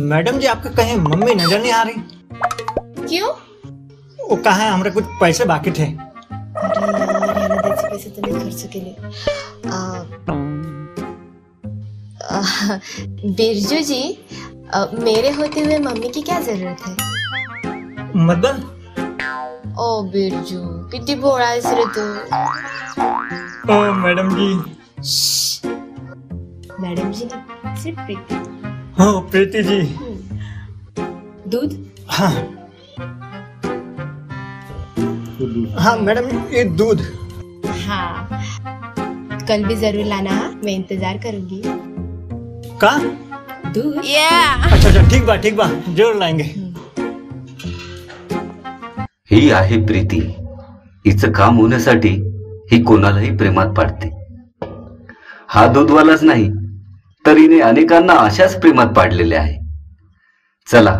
Madam जी, आपका कहीं mummy नजर नहीं आ रही? क्यों? वो कहा है हमारे कुछ पैसे बाकी थे। पैसे तो नहीं खर्च केले। बिरजू जी, मेरे होते हुए मम्मी की क्या जरूरत है? मतलब? ओ बिरजू, किती भोळा आहेस रे तू। ओ मैडम जी। मैडम जी ने सिर्फ प्रीति। हो प्रीति जी। दूध? हाँ हाँ मैडम, ये दूध। हाँ, कल भी जरूर लाना। हाँ, मैं इंतजार करूंगी। का? दूध? अच्छा ठीक बा जरूर लाएंगे। ही आहे प्रीती। हिचं काम होण्यासाठी ही कोणालाही प्रेमात पाडते। हा दूधवालाच नाही तर हिने अनेकांना अशाच प्रेमात पाडलेले आहे। चला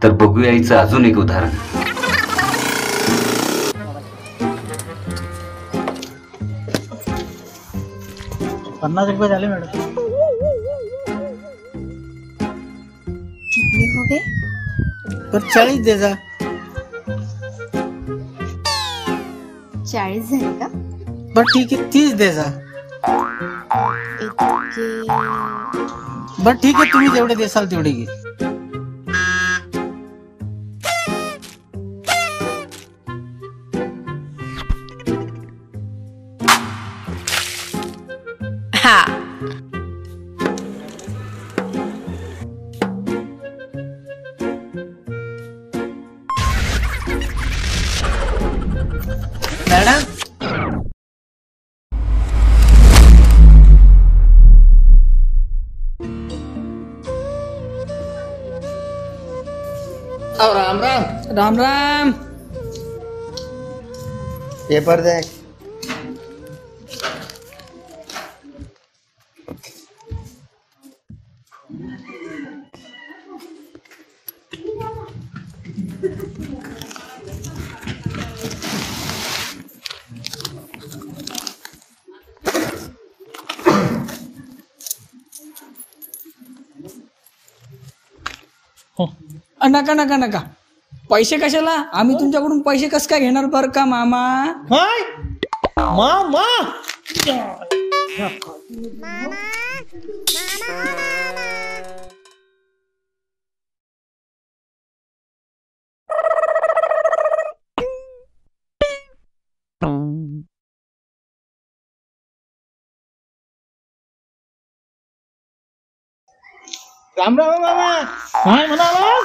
तर बघूया हिचं अजून एक उदाहरण। ₹50 झाले मॅडम। कितने हो गए? पर 40 दे जा। 40 झाले का? बर ठीक आहे 30 दे जा। बर ठीक आहे, तुम्ही जेवढे देसाल तेवढे घे। मैडम राम राम। राम राम। पेपर दे। नका नका नका, पैसे कशाला? आम्ही तुमच्याकडून पैसे कस काय घेणार बर का मामा? मामा राम राम मामा। काय म्हणाला?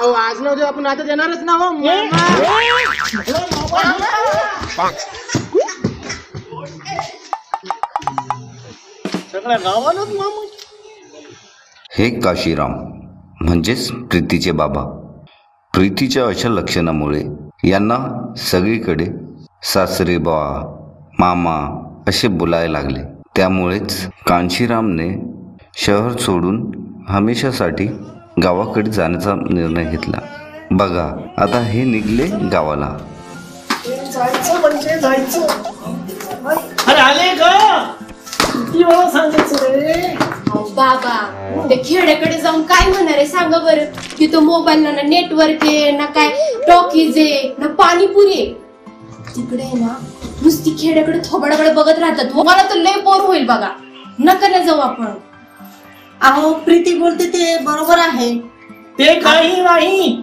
अहो आज ना उद्या आपण आता देणारच ना हो मामा। सगळ्या गावालाच मामा। हे काशीराम म्हणजेच प्रीतीचे बाबा। प्रीतीच्या अशा लक्षणामुळे यांना सगळीकडे सासरे बा, मामा असे बोलायला लागले। त्यामुळेच कांशीरामने शहर सोडून हमेशासाठी गावाकडे जाण्याचा निर्णय घेतला। बघा आता हे निघले गावाला। जायचं म्हणजे जायचं। अरे आले का? किती वेळा सांगायचं रे? बाबा, ते खेड्याकडे जाऊन काय म्हणणार आहे सांगा बरं? तिथं मोबाईल ना नेटवर्क आहे ना, काय टॉकीज आहे ना, पाणीपुरी आहे। तिकडे आहे ना नुसती खेड्याकडे थोबाडाकडे बघत राहतात। मला तर लय बोर होईल बघा। नका ना जाऊ आपण। अहो प्रीती बोलते ते बरोबर आहे। ते काही नाही,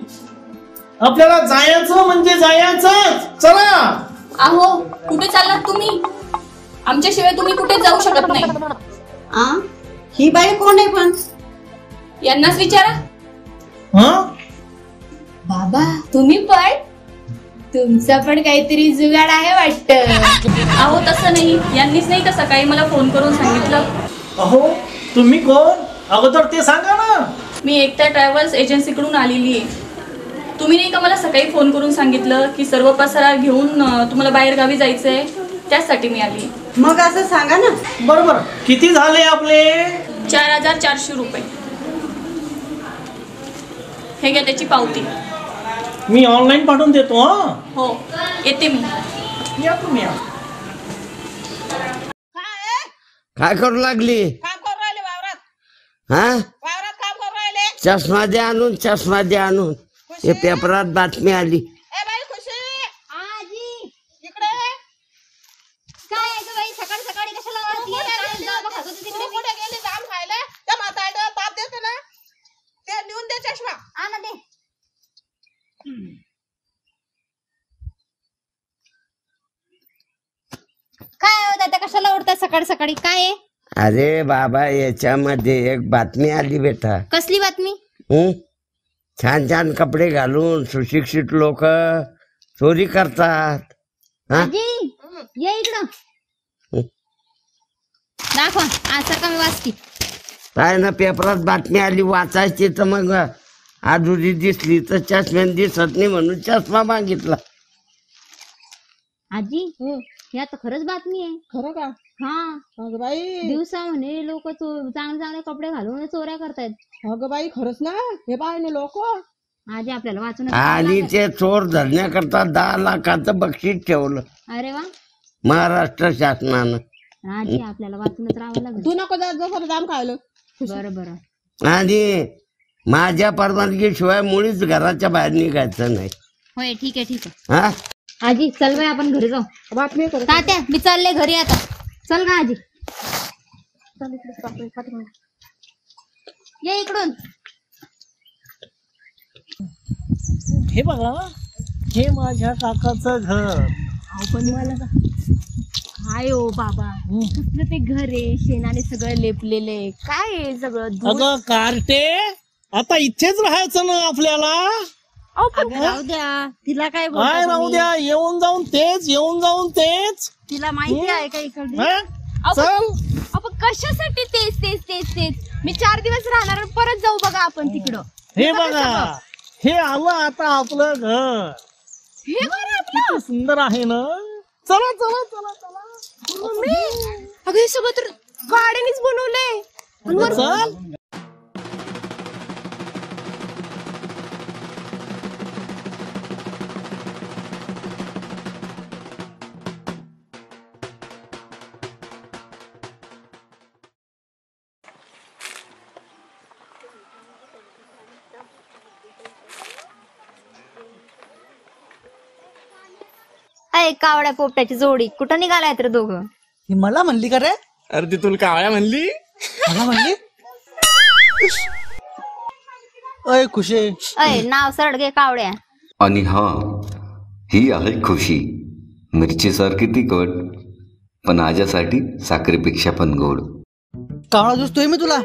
आपल्याला जायचं म्हणजे जायचं। चला। अहो कुठे चाललात तुम्ही? आमच्याशिवाय तुम्ही कुठे जाऊ शकत नाही। ही बाई कोण आहे पण? यांनाच विचारा। बाबा तुम्ही पण? तुमचा पण काहीतरी जुगाड आहे वाटतं। अहो तसं नाही, यांनीच नाही का सकाळी मला फोन करून सांगितलं। अहो तुम्ही कोण? अगोदर ते सांगा ना। मी एकता ट्रॅव्हल्स एजन्सीकडून आलेली आहे. तुम्ही नाही का मला सकाळी फोन करून सांगितलं की सर्व पसारा घेऊन तुम्हाला बाहेर गावी जायचंय, त्यासाठी मी आली. मग असं सांगा ना. बरोबर. किती झाले आपले? 4400 रुपये. हे घ्या त्याची पावती. मी ऑनलाईन पाठवून देतो. हा हो, येते मी. या तुम्ही या. काय करू लागली? काम करून राहिले वावरात. हा वावरात काम करून राहिले. चष्मा द्या आणून हे पेपरात बातमी आली. ए बाई खुशी. आजी इकडे. काय आहे बाई सकाळी सकाळी कशाला कुठे गेली जाम खायला? त्या म्हातारड्याला ताप देते ना, ते नेऊन दे चष्मा. आण दे. काय होत त्या कशाला उठतात सकाळी सकाळी? काय आहे? अरे बाबा याच्यामध्ये एक बातमी आली बेटा. कसली बातमी? छान छान कपडे घालून सुशिक्षित लोक चोरी करतात. हा आजी ये इकडं. दाखवा आज कमी वाचती. काय ना पेपरात बातमी आली वाचायची तर मग आधुरी दिसली तर चष्म्यान दिसत नाही म्हणून चष्मा मागितला. आजी हे आता खरंच बातमी आहे. खरं का? हा अगं बाई. दिवसा म्हणे लोक चांगले चांगले कपडे घालून चोऱ्या करतायत. अगं बाई खरंच ना. हे पाहिजे लोक. आजी आपल्याला वाचून. आणि ते चोर धरण्याकरता 10 लाखाचं बक्षीस ठेवलं अरे वा. महाराष्ट्र शासनानं. आजी आपल्याला वाचूनच राहावं लागेल. तू नको जात जसं जाम खायला. बरं बरं. आणि माझ्या परवानगीशिवाय मुळीच घराच्या बाहेर निघायचं नाही. होय ठीक आहे ठीक आहे. हा आजी चल बाई आपण घरी जाऊ. बातमी कर. तात्या मी चालले घरी आता. चल का आजी. ये इकडून. हे बघा, हे माझ्या काकाचं घर. पण मला काय हो बाबा, कसलं ते घर आहे, शेणाने सगळं लेपलेले. काय आहे सगळं धूळ. अगं कार्टे, आता इथेच राहायचं ना आपल्याला. राहू द्या. तिला काय काय बोलता राहू तुम्ही? द्या. येऊन जाऊन तेच. तिला माहिती आहे का इकडे. हा? चल. आपण कशासाठी तेच तेच तेच तेच. मी 4 दिवस राहणार आणि परत जाऊ बघा आपण तिकडं. हे बघा, हे आलं आता आपलं घर. हे घर आपलं. किती सुंदर आहे ना. चला चला चला चला. अगं हे सगळं तर गाड्यानेच बनवलंय. चल. अय कावड्या पोपट्याची जोडी कुठं निघालायत रे दोघं? ही मला म्हणली का रे? अरे ती तुला कावळ्या म्हणली. मला म्हणली. अय खुशे. अय नाव सरड घे कावड्या. आणि हा ही आहे खुशी. मिरचीसारखी तिखट पण आज्यासाठी साखरेपेक्षा पण गोड. काळा दिसतोय मी तुला.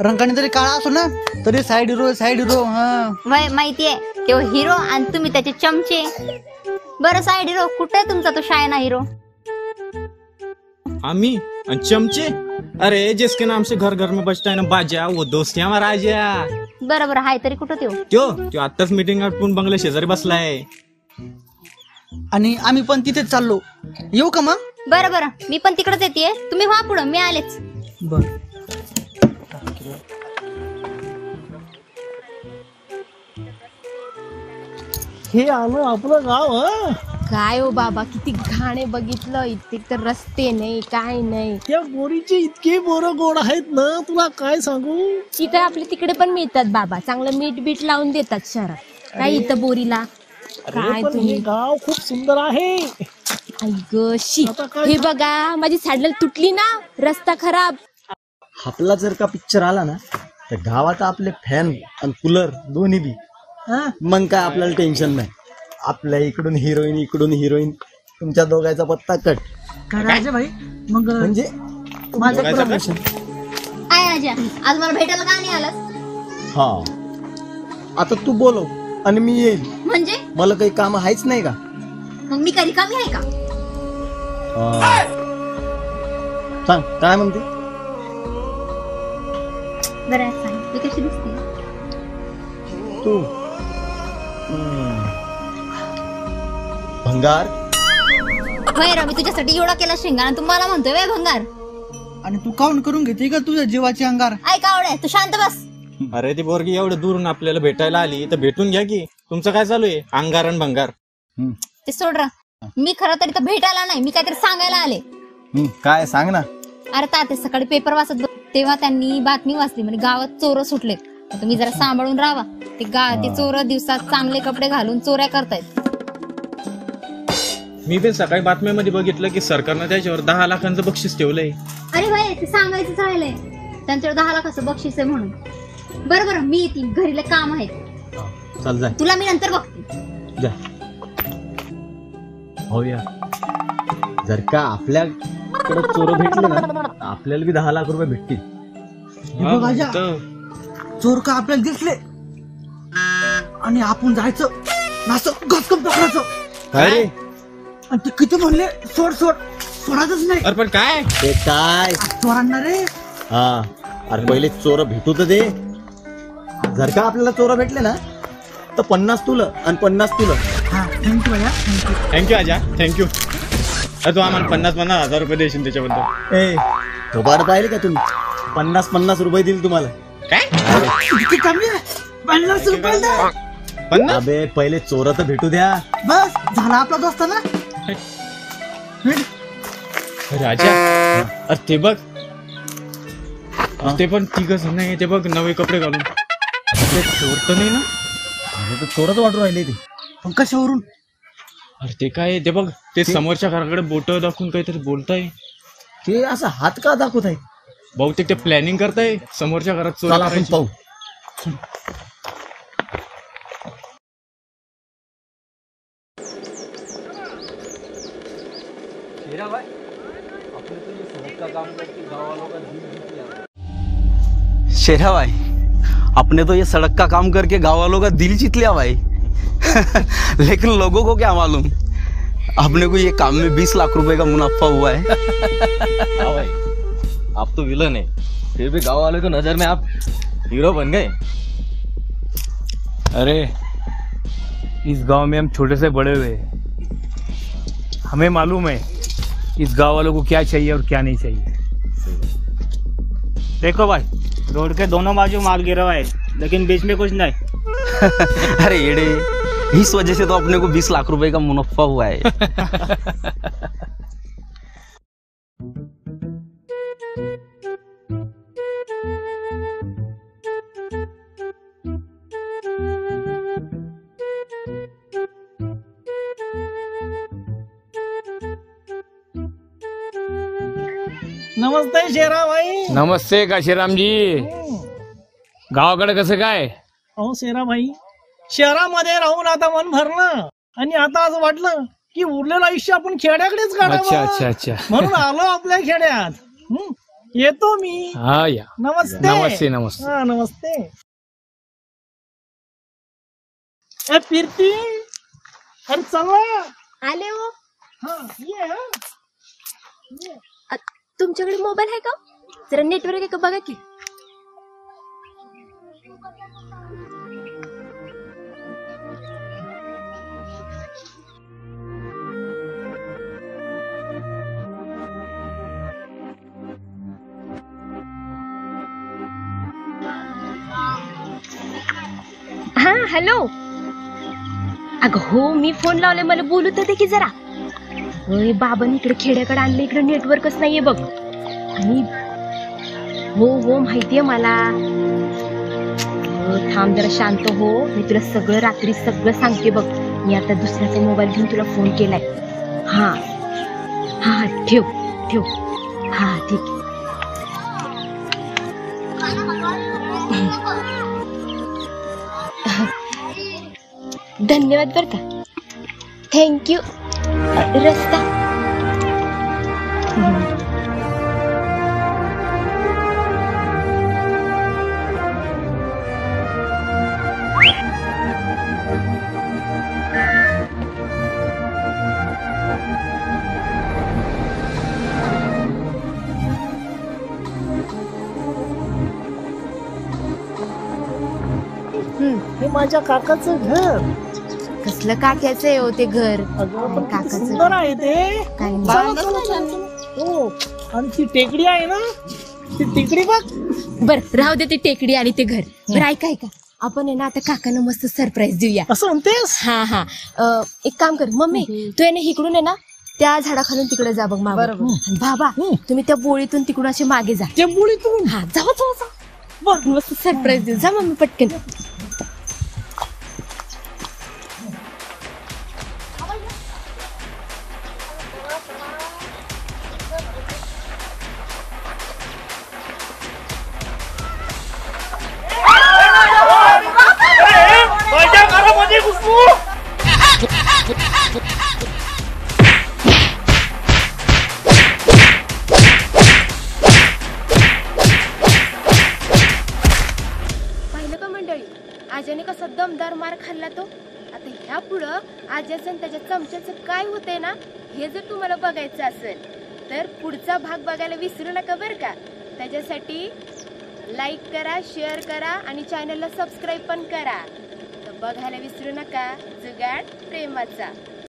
रंगाने जरी काळा असो ना तरी साइड हिरो. हा वय माहितीये तो हिरो आणि तुम्ही त्याचे चमचे. बरं साइड हिरो कुठे तुमचा तो शायना हिरो? आम्ही आणि चमचे. अरे जिसके नाम से घर घर में बजता है ना बाजा, वो दोस्त है हमारा राजा. बरं बरं हाय तरी कुठं त्यो आताच मीटिंग आटपून बंगल्या शेजारी बसलाय. आणि आम्ही पण तिथेच चाललो. येऊ का मग? बरं बरं मी पण तिकडेच येते. तुम्ही व्हा पुढं, मी आलेच. बर. हे आलं आपलं गाव. हं? काय हो बाबा किती घाणे बघितलं. इथे तर रस्ते नाही काय नाही. त्या बोरीचे इतके बोरं गोड आहेत ना, तुला काय सांगू. इथं आपले तिकडे पण मिळतात बाबा. चांगलं मीठ बीठ लावून देतात शहरात. काय इथं बोरीला काय पण तुम्ही. हे गाव खूप सुंदर आहे. ऐक शी. आता काय हे बघा माझी सॅडल तुटली ना, रस्ता खराब. आपला जर का पिक्चर आला ना तर गावात आपले फॅन आणि कूलर दोन्ही बी. मग काय आपल्याला टेन्शन नाही. आपल्या इकडून हिरोईन तुमच्या दोघांचा पत्ता कट. राजा भाई मग म्हणजे माझं प्रमोशन. काय राजा आज मला भेटायला का नाही आलास? हा आता तू बोलव आणि मी येईल. म्हणजे मला काही काम आहेच नाही का? मग मी काही रिकामी आहे का? सांग काय म्हणते. बरं सांग. मी कशी दिसते? तू भंगार. होय मी तुझ्यासाठी एवढा केला शेंगार आणि तू मला म्हणतोय वे भंगार. आणि तू काऊन करून घेते का तुझ्या जीवाची अंगार? ऐका आवडे तू शांत बस. अरे ती पोरगी एवढं दूरून आपल्याला भेटायला आली तर भेटून घ्या की. तुमचं काय चालू आहे अंगार आणि भंगार? ते सोड रा. मी खरं तर इथं भेटायला नाही, मी काहीतरी सांगायला आले. काय सांग ना. अरे ताते सकाळी पेपर वाचत तेव्हा त्यांनी बातमी वाचली म्हणजे गावात चोर सुटले. तुम्ही जरा सांभाळून राहा. ते चोर दिवसात चांगले कपडे घालून चोऱ्या करतायत. मी पण सकाळी बातम्यामध्ये बघितलं की सरकारनं त्याच्यावर 10 लाखांचं बक्षीस ठेवलंय. अरे भाई ते सांगायचंच राहिलंय त्यांच्यावर 10 लाखाचं बक्षीस आहे म्हणून. बरं मी येते, घरीला काम आहे. चल जाय. तुला मी नंतर बघते. जा. होया जर का आपल्याकडे चोर भेटले ना आपल्याला बी 10 लाख रुपये भेटतील. हे बघ आजा, चोर का आपल्याला दिसले आणि आपण जायचं असं घसकन पकडायचं. अरे आणि ते किती म्हणले सोड सोडायचंच नाही. अरे पण काय ते काय चोरांना रे. हा अरे पहिले चोर भेटू तर दे. जर का आपल्याला चोर भेटले ना तर 50 तुला आणि 50 तुला. हा थँक्यू भैया, थँक्यू आजा, थँक्यू. तू आम्हाला 50,000 रुपये देशील त्याच्याबद्दल. ए थोबाड पाहिले का तुम्ही? 50 रुपये दिले तुम्हाला. काय किती कमी आहे? 50 रुपये द्या. 50? अबे पहिले चोर तर भेटू द्या. बस झाला आपला दोस्त ना. अरे आजा, अरे ते बघ ते पण ठीकच नाही. ते बघ नवे कपडे घालून. ते चोर तर नाही ना? तर चोरच वाटून राहिले ते. पण कशावरून? अरे ते काय ते बघ ते समोरच्या घराकडे बोट दाखवून काहीतरी बोलताय. ते असं हात का दाखवत आहे? बहुतेक ते प्लॅनिंग करताय समोरच्या घरात चोरी चला आपण करायची. पाहू. शेरा भाई, आपने तो ये सड़क का काम करके गाँव वालों का दिल जीत लिया भाई. लेकिन लोगों को क्या मालूम अपने को ये काम में 20 लाख रुपए का मुनाफा हुआ है. हाँ भाई, आप तो विलन है, फिर भी गाँव वालों की नजर में आप हीरो बन गए. अरे इस गांव में हम छोटे से बड़े हुए, हमें मालूम है इस गांव वालों को क्या चाहिए और क्या नहीं चाहिए. देखो भाई, रोड के दोनों बाजू माल गिरा हुआ है लेकिन बीच में कुछ नहीं. अरे येड़े, इस वजह से तो अपने को 20 लाख रुपए का मुनाफा हुआ है. नमस्ते शेरा भाई. नमस्ते काशीराम जी. गावाकडे कसं काय? अहो शेरा भाई, शहरामध्ये राहून आता मन भरलं आणि आता असं वाटलं की उरलेलं आयुष्य आपण खेड्याकडेच अच्छा काढावं. अच्छा अच्छा. म्हणून आलो आपल्या खेड्यात. येतो मी. हा या. नमस्ते. नमस्ते नमस्ते. हा नमस्ते. ए फिरती, अरे चला आले हो. हा ये हा. तुमच्याकडे मोबाईल आहे का? जरा नेटवर्क आहे का बघा की. हा हॅलो. अगं हो, मी फोन लावले, मला बोलू तर दे की जरा. बाबांनी इकडे खेड्याकडे आणलं, इकडे नेटवर्कच नाहीये बघ. आणि हो हो माहितीये मला. थांब जरा शांत हो, मी तुला सगळं रात्री सगळं सांगते बघ. मी आता दुसऱ्याचा मोबाईल घेऊन तुला फोन केलाय. हा हा ठेव ठेव. हा ठीक. धन्यवाद बर का. थँक्यू. रस्ता माझ्या काकाचं घर. कसलं काक्याचं आहे हो ते घर? काकाचं सुंदर आहे ते. काही हो आणि ती टेकडी आहे ना, ती टेकडी बघ. बर राहू दे ती टेकडी आणि ते घर. बरं ऐका आपण आहे ना आता काकांना मस्त सरप्राईज देऊया. असं म्हणतेस? हा एक काम कर मम्मी, तू आहे ना इकडून आहे ना त्या झाडाखालून तिकडे जा बघ मागं. आणि बाबा तुम्ही त्या बोळीतून तिकडून असे मागे जा. त्या बोळीतून? हा जावा बघ मस्त सरप्राईज देऊ. जा मम्मी पटकन. माझ्या घरामध्ये घुसू. पाहिलं का मंडळी, आज्याने कसा दमदार मार खाल्ला तो. आता ह्या पुढं आज्याचं आणि त्याच्या चमच्याचं काय होतंय ना हे जर तुम्हाला बघायचं असेल तर पुढचा भाग बघायला विसरू नका बरं का. त्याच्यासाठी लाईक करा, शेअर करा आणि चॅनलला सबस्क्राईब पण करा. तर बघायला विसरू नका जुगाड प्रेमाचा.